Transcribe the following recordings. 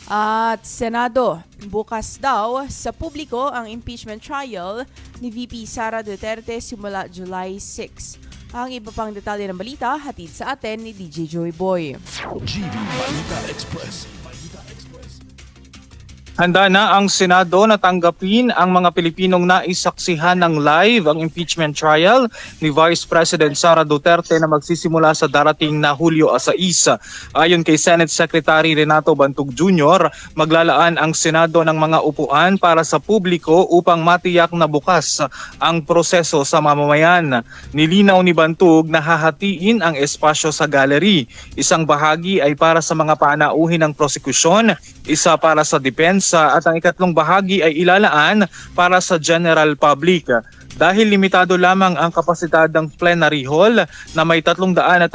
At Senado, bukas daw sa publiko ang impeachment trial ni VP Sara Duterte simula July 6. Ang iba pang detalye ng balita, hatid sa atin ni DJ Joey Boy. GV Balita Express. Handa na ang Senado na tanggapin ang mga Pilipinong naisaksihan ng live ang impeachment trial ni Vice President Sara Duterte na magsisimula sa darating na Hulyo 6. Ayon kay Senate Secretary Renato Bantug Jr., maglalaan ang Senado ng mga upuan para sa publiko upang matiyak na bukas ang proseso sa mamamayan. Nilinaw ni Bantug na hahatiin ang espasyo sa gallery. Isang bahagi ay para sa mga panauhin ng prosekusyon, isa para sa depensa at ang ikatlong bahagi ay ilalaan para sa general public. Dahil limitado lamang ang kapasidad ng plenary hall na may 340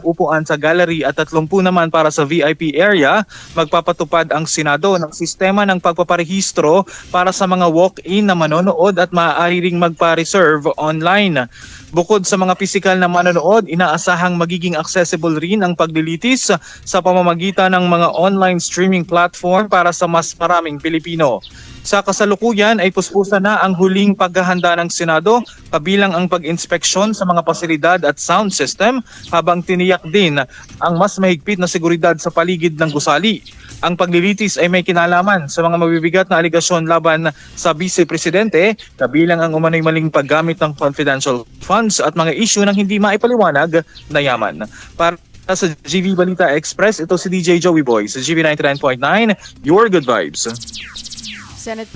upuan sa gallery at 30 naman para sa VIP area, magpapatupad ang Senado ng sistema ng pagpaparehistro para sa mga walk-in na manonood at maaari ring magpa-reserve online. Bukod sa mga pisikal na manonood, inaasahang magiging accessible rin ang paglilitis sa pamamagitan ng mga online streaming platform para sa mas maraming Pilipino. Sa kasalukuyan ay puspusan na ang huling paghahanda ng Senado kabilang ang pag-inspeksyon sa mga pasilidad at sound system habang tiniyak din ang mas mahigpit na seguridad sa paligid ng gusali. Ang paglilitis ay may kinalaman sa mga mabibigat na aligasyon laban sa Vice Presidente, kabilang ang umano'y maling paggamit ng confidential funds at mga issue ng hindi maipaliwanag na yaman. Para sa GV Balita Express, ito si DJ Joey Boy sa GV 99.9, Your Good Vibes. Senate